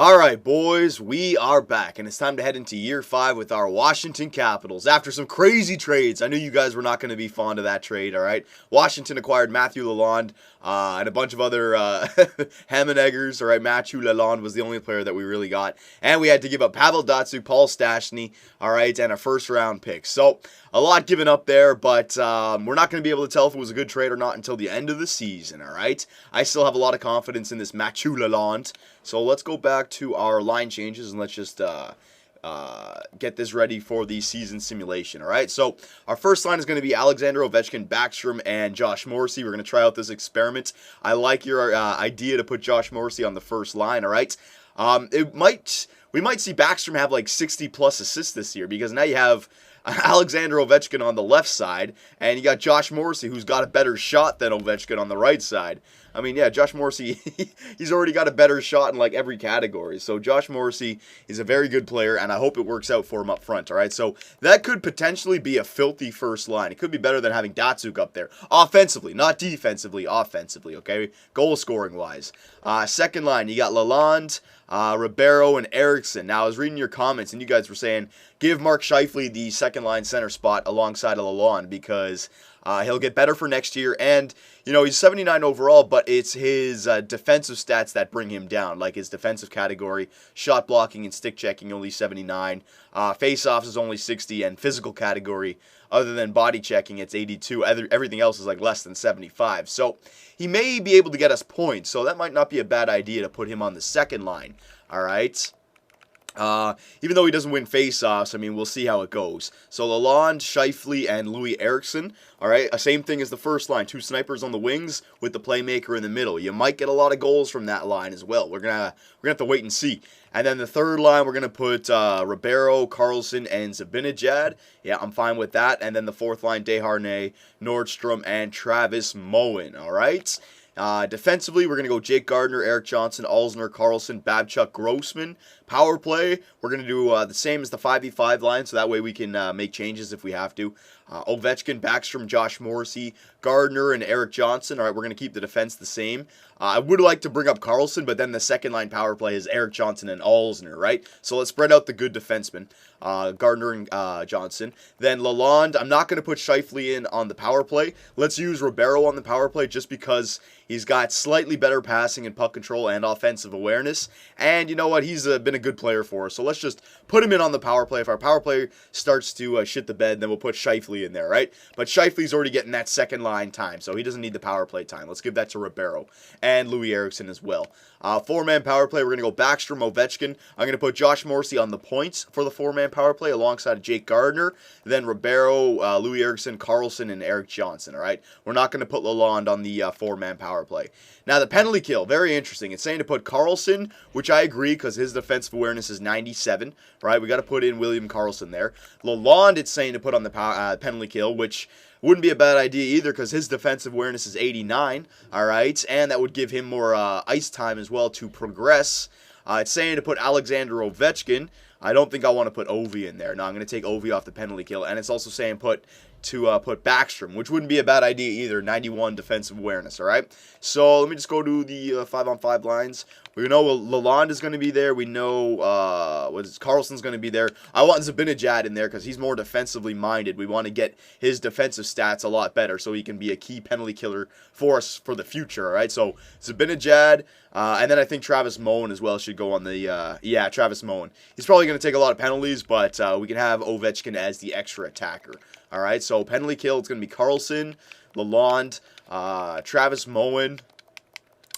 Alright, boys, we are back, and it's time to head into year 5 with our Washington Capitals. After some crazy trades, I knew you guys were not going to be fond of that trade, alright? Washington acquired Matthew Lalonde and a bunch of other Hammond-Eggers, alright? Matthew Lalonde was the only player that we really got. And we had to give up Pavel Datsyuk, Paul Stastny, alright, and a first-round pick. So, a lot given up there, but we're not going to be able to tell if it was a good trade or not until the end of the season, alright? I still have a lot of confidence in this Matthew Lalonde. So let's go back to our line changes and let's just get this ready for the season simulation, alright? So our first line is going to be Alexander Ovechkin, Backstrom, and Josh Morrissey. We're going to try out this experiment. I like your idea to put Josh Morrissey on the first line, alright? We might see Backstrom have like 60-plus assists this year because now you have Alexander Ovechkin on the left side, and you got Josh Morrissey, who's got a better shot than Ovechkin on the right side. I mean, yeah, Josh Morrissey, he's already got a better shot in like every category. So Josh Morrissey is a very good player, and I hope it works out for him up front, all right? So that could potentially be a filthy first line. It could be better than having Datsyuk up there. Offensively, not defensively, offensively, okay? Goal scoring wise. Second line, you got Lalonde, Ribeiro, and Eriksson. Now, I was reading your comments, and you guys were saying, give Mark Scheifele the second line center spot alongside of Lalonde because he'll get better for next year. And, you know, he's 79 overall, but it's his defensive stats that bring him down, like his defensive category, shot blocking and stick checking, only 79. Face-offs is only 60, and physical category, other than body checking, it's 82. Everything else is like less than 75. So he may be able to get us points, so that might not be a bad idea to put him on the second line, all right? Even though he doesn't win face-offs, I mean, we'll see how it goes. So Lalonde, Scheifele, and Louis Eriksson. All right, same thing as the first line. 2 snipers on the wings with the playmaker in the middle. You might get a lot of goals from that line as well. We're gonna have to wait and see. And then the third line, we're gonna put Ribeiro, Carlson, and Zibanejad. Yeah, I'm fine with that. And then the fourth line, Desharnais, Nordstrom, and Travis Moen. All right. Defensively, we're going to go Jake Gardiner, Erik Johnson, Alzner, Carlson, Babchuk, Grossman. Power play, we're going to do the same as the 5v5 line, so that way we can make changes if we have to. Ovechkin, Backstrom, Josh Morrissey, Gardiner, and Erik Johnson. All right, we're going to keep the defense the same. I would like to bring up Carlson, but then the second line power play is Erik Johnson and Alzner, right? So let's spread out the good defensemen, Gardiner and Johnson. Then Lalonde, I'm not going to put Scheifele in on the power play. Let's use Ribeiro on the power play just because he's got slightly better passing and puck control and offensive awareness. And you know what? He's been a good player for us. So let's just put him in on the power play. If our power play starts to shit the bed, then we'll put Scheifele in there, right? But Scheifele's already getting that second line time, so he doesn't need the power play time. Let's give that to Ribeiro and Louis Eriksson as well. 4-man power play, we're going to go Backstrom, Ovechkin. I'm going to put Josh Morrissey on the points for the 4-man power play alongside Jake Gardiner. Then Ribeiro, Louis Eriksson, Carlson, and Erik Johnson, all right? We're not going to put Lalonde on the 4-man power play. Now, the penalty kill, very interesting. It's saying to put Carlson, which I agree because his defensive awareness is 97, right? We got to put in William Carlson there. Lalonde, it's saying to put on the penalty kill, which wouldn't be a bad idea either because his defensive awareness is 89, all right? And that would give him more ice time as well to progress. It's saying to put Alexander Ovechkin. I don't think I want to put Ovi in there. No, I'm going to take Ovi off the penalty kill. And it's also saying put Backstrom, which wouldn't be a bad idea either. 91 defensive awareness, all right? So let me just go to the 5-on-5 lines. We know Lalonde is going to be there. We know Carlson's going to be there. I want Zibanejad in there because he's more defensively minded. We want to get his defensive stats a lot better so he can be a key penalty killer for us for the future, all right? So Zibanejad, and then I think Travis Moen as well should go on the, Travis Moen. He's probably going to take a lot of penalties, but we can have Ovechkin as the extra attacker. All right, so penalty kill, it's going to be Carlson, Lalonde, Travis Moen,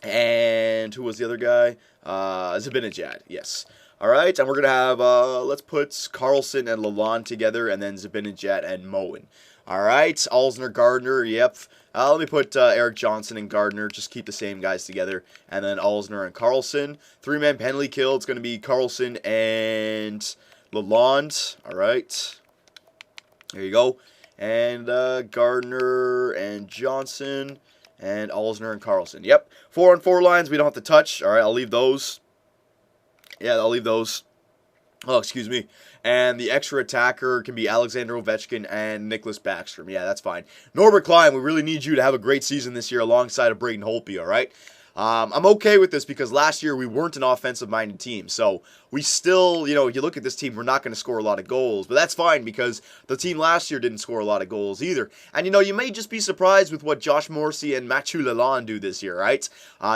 and who was the other guy? Zibanejad, yes. All right, and we're going to have, let's put Carlson and Lalonde together, and then Zibanejad and Moen. All right, Alzner, Gardiner, yep. Let me put Erik Johnson and Gardiner, just keep the same guys together, and then Alzner and Carlson. 3-man penalty kill, it's going to be Carlson and Lalonde, all right. There you go. And Gardiner and Johnson and Alzner and Carlson. Yep. 4-on-4 lines we don't have to touch. All right, I'll leave those. Yeah, I'll leave those. Oh, excuse me. And the extra attacker can be Alexander Ovechkin and Nicholas Backstrom. Yeah, that's fine. Norbert Klein, we really need you to have a great season this year alongside of Braden Holtby, all right? I'm okay with this because last year we weren't an offensive-minded team. So we still, you look at this team, we're not going to score a lot of goals. But that's fine because the team last year didn't score a lot of goals either. And, you may just be surprised with what Josh Morrissey and Mathieu Lalonde do this year, right?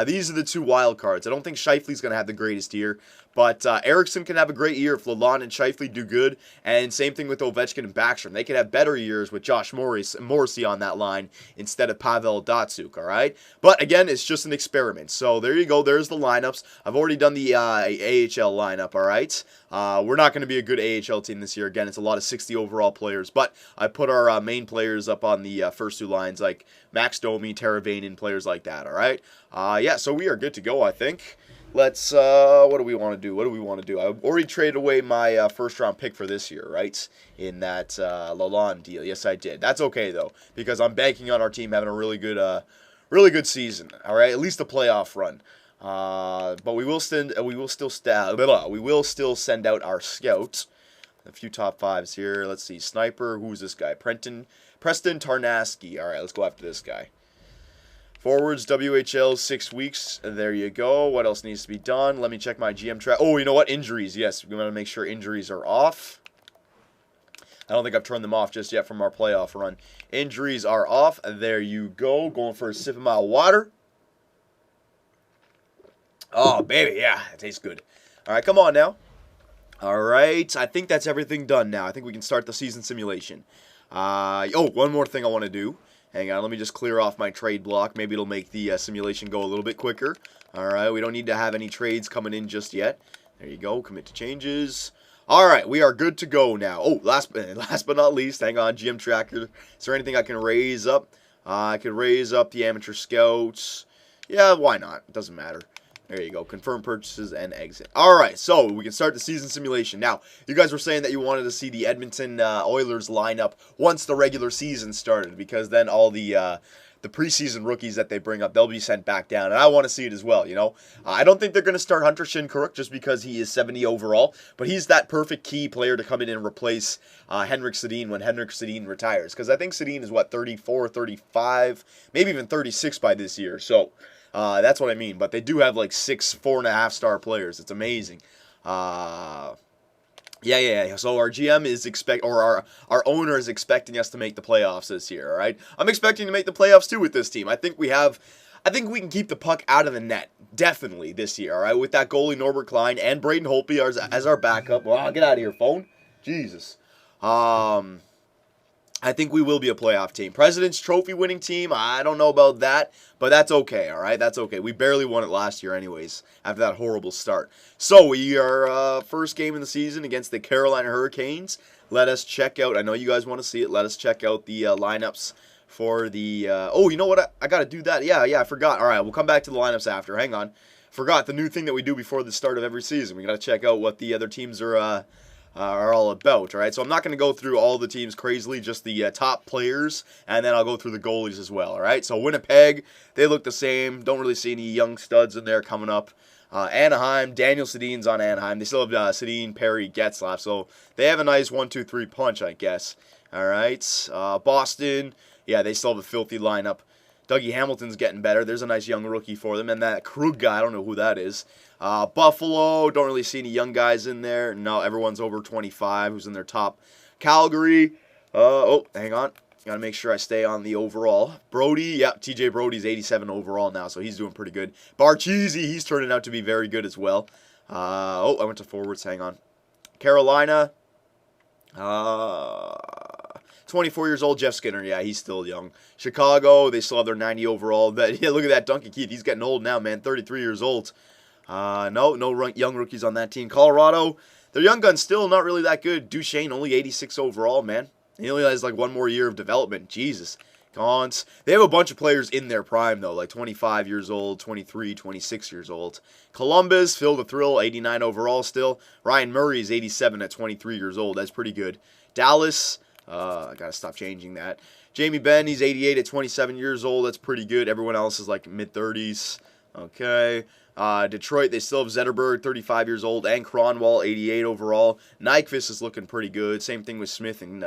These are the two wild cards. I don't think Scheifele's going to have the greatest year. But Eriksson can have a great year if Lalonde and Scheifele do good. And same thing with Ovechkin and Backstrom. They could have better years with Josh Morrissey on that line instead of Pavel Datsyuk, all right? But again, it's just an experiment. So there you go. There's the lineups. I've already done the AHL lineup, all right? We're not going to be a good AHL team this year. Again, it's a lot of 60 overall players. But I put our main players up on the first two lines, like Max Domi, Teravainen, players like that, all right? Yeah, so we are good to go, I think. Let's, what do we want to do? I already traded away my first-round pick for this year, right? In that Lalonde deal. Yes, I did. That's okay, though, because I'm banking on our team having a really good season, all right? At least a playoff run. But we will still send out our scouts. A few top fives here. Let's see. Sniper, who's this guy? Preston Tarnasky. All right, let's go after this guy. Forwards, WHL, 6 weeks. There you go. What else needs to be done? Let me check my GM track. Oh, you know what? Injuries. Yes, we want to make sure injuries are off. I don't think I've turned them off just yet from our playoff run. Injuries are off. There you go. Going for a sip of my water. Oh, baby. Yeah, it tastes good. All right, come on now. All right. I think that's everything done now. I think we can start the season simulation. One more thing I want to do. Hang on, let me just clear off my trade block. Maybe it'll make the simulation go a little bit quicker. All right, we don't need to have any trades coming in just yet. There you go, commit to changes. All right, we are good to go now. Oh, last but not least, hang on, GM Tracker. Is there anything I can raise up? I could raise up the amateur scouts. Yeah, why not? It doesn't matter. There you go. Confirm purchases and exit. All right, so we can start the season simulation. Now, you guys were saying that you wanted to see the Edmonton Oilers lineup once the regular season started, because then all the preseason rookies that they bring up, they'll be sent back down, and I want to see it as well, I don't think they're going to start Hunter Shinkaruk just because he is 70 overall, but he's that perfect key player to come in and replace Henrik Sedin when Henrik Sedin retires, because I think Sedin is, 34, 35, maybe even 36 by this year, so... that's what I mean, but they do have like 6 4.5-star players. It's amazing. Yeah. So our GM is our owner is expecting us to make the playoffs this year. All right, I'm expecting to make the playoffs too with this team. I think we can keep the puck out of the net definitely this year. All right, with that goalie Norbert Klein and Braden Holtby as our backup. Well, get out of here, phone. Jesus. I think we will be a playoff team. President's Trophy winning team, I don't know about that, but that's okay, all right? That's okay. We barely won it last year anyways, after that horrible start. So we are first game in the season against the Carolina Hurricanes. Let us check out, I know you guys want to see it, let us check out the lineups for the, oh, you know what, I got to do that. Yeah, I forgot. All right, we'll come back to the lineups after. Hang on. Forgot the new thing that we do before the start of every season. We got to check out what the other teams are all about, all right? So I'm not going to go through all the teams crazily, just the top players, and then I'll go through the goalies as well, all right? So Winnipeg, they look the same. Don't really see any young studs in there coming up. Anaheim, Daniel Sedin's on Anaheim. They still have Sedin, Perry, Getzlaf, so they have a nice 1-2-3 punch, I guess, all right? Boston, yeah, they still have a filthy lineup. Dougie Hamilton's getting better. There's a nice young rookie for them. And that Krug guy, I don't know who that is. Buffalo, don't really see any young guys in there. No, everyone's over 25 who's in their top. Calgary, hang on. Got to make sure I stay on the overall. Brody, yeah, TJ Brody's 87 overall now, so he's doing pretty good. Barcheesy, he's turning out to be very good as well. I went to forwards, hang on. Carolina, 24 years old, Jeff Skinner. Yeah, he's still young. Chicago, they still have their 90 overall. Yeah, look at that Duncan Keith. He's getting old now, man. 33 years old. No young rookies on that team. Colorado, their young gun's still not really that good. Duchesne, only 86 overall, man. He only has like one more year of development. Jesus. Cons. They have a bunch of players in their prime, though, like 25 years old, 23, 26 years old. Columbus, Phil the Thrill, 89 overall still. Ryan Murray is 87 at 23 years old. That's pretty good. Dallas, I got to stop changing that. Jamie Benn, he's 88 at 27 years old. That's pretty good. Everyone else is like mid-30s. Okay. Detroit, they still have Zetterberg, 35 years old, and Cronwall, 88 overall. Nyquist is looking pretty good. Same thing with Smith and,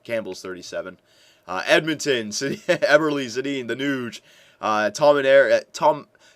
Campbell's 37. Edmonton, Eberle, Sedin, the Nuge,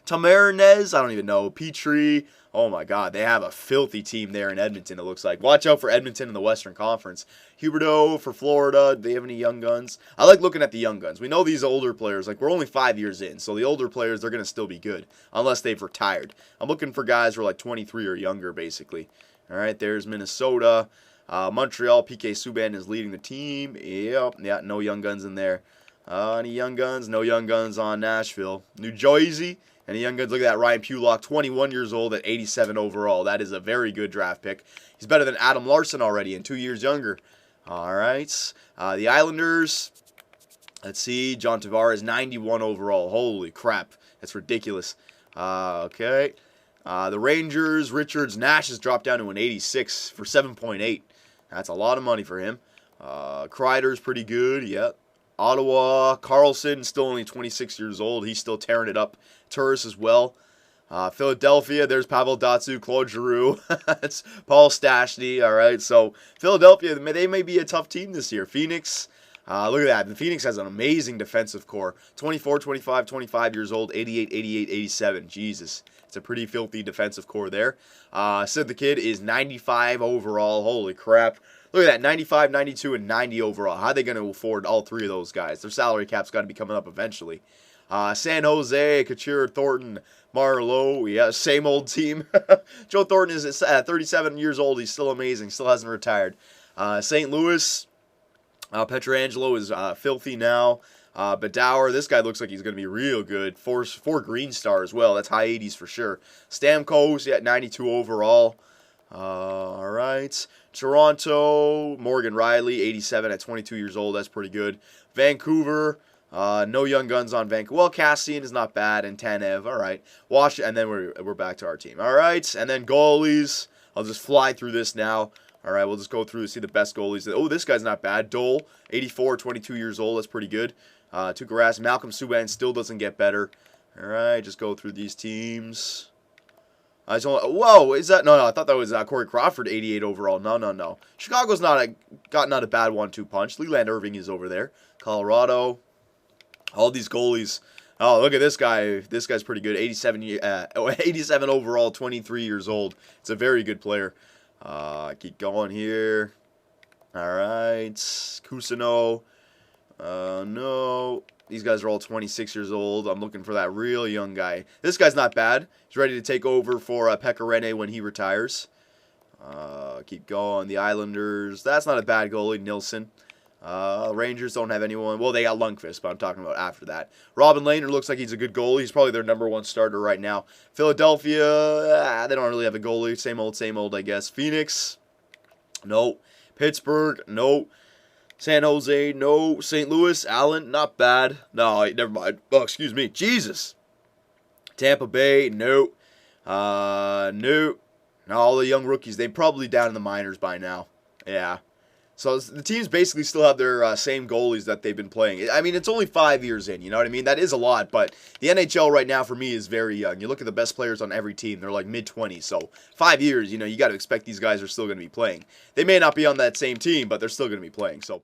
Tamarines, I don't even know. Petrie. Oh my God, they have a filthy team there in Edmonton, it looks like. Watch out for Edmonton in the Western Conference. Huberdeau for Florida. Do they have any young guns? I like looking at the young guns. We know these older players, like we're only 5 years in, so the older players, they're going to still be good, unless they've retired. I'm looking for guys who are like 23 or younger, basically. All right, there's Minnesota. Montreal, PK Subban is leading the team. Yep, yeah, no young guns in there. Any young guns? No young guns on Nashville. New Jersey. Any young guns? Look at that. Ryan Pulock, 21 years old at 87 overall. That is a very good draft pick. He's better than Adam Larson already and 2 years younger. All right. The Islanders. Let's see. John Tavares, 91 overall. Holy crap. That's ridiculous. Okay. The Rangers. Richards. Nash has dropped down to an 86 for 7.8. That's a lot of money for him. Kreider's pretty good. Yep. Ottawa, Carlson, still only 26 years old. He's still tearing it up. Turris as well. Philadelphia, there's Pavel Datsyuk, Claude Giroux. It's Paul Stastny, all right? So Philadelphia, they may be a tough team this year. Phoenix, look at that. The Phoenix has an amazing defensive core. 24, 25, 25 years old, 88, 88, 87. Jesus. It's a pretty filthy defensive core there. Sid the Kid is 95 overall. Holy crap. Look at that, 95, 92, and 90 overall. How are they going to afford all three of those guys? Their salary cap's got to be coming up eventually. San Jose, Couture, Thornton, Marleau. Yeah, same old team. Joe Thornton is 37 years old. He's still amazing. Still hasn't retired. St. Louis, Pietrangelo is filthy now. Bedauer, this guy looks like he's going to be real good. Four Green Star as well. That's high 80s for sure. Stamkos, yeah, 92 overall. All right. Toronto, Morgan Riley, 87 at 22 years old. That's pretty good. Vancouver, no young guns on Vancouver. Well, Cassian is not bad, and Tanev. All right. And then we're back to our team. All right. And then goalies. I'll just fly through this now. All right. We'll just go through and see the best goalies. Oh, this guy's not bad. Dole, 84, 22 years old. That's pretty good. Tuukka Rask, Malcolm Subban still doesn't get better. All right. Just go through these teams. Whoa, is that? No, I thought that was Corey Crawford, 88 overall. No. Chicago's not a bad 1-2 punch. Leland Irving is over there. Colorado, all these goalies. Oh, look at this guy. This guy's pretty good. 87 overall, 23 years old. It's a very good player. Keep going here. All right, Cousineau. No. These guys are all 26 years old. I'm looking for that real young guy. This guy's not bad. He's ready to take over for Pekka Rinne when he retires. Keep going. The Islanders. That's not a bad goalie. Nilsson. Rangers don't have anyone. Well, they got Lundqvist, but I'm talking about after that. Robin Lehner looks like he's a good goalie. He's probably their #1 starter right now. Philadelphia. They don't really have a goalie. Same old, I guess. Phoenix. No. Pittsburgh. No. San Jose, no. St. Louis, Allen, not bad. No, never mind. Oh, excuse me. Jesus. Tampa Bay, no. No. No, all the young rookies, they're probably down in the minors by now. Yeah. So the teams basically still have their same goalies that they've been playing. I mean, it's only 5 years in, you know what I mean? That is a lot, but the NHL right now for me is very young. You look at the best players on every team, they're like mid-20s. So 5 years, you got to expect these guys are still going to be playing. They may not be on that same team, but they're still going to be playing. So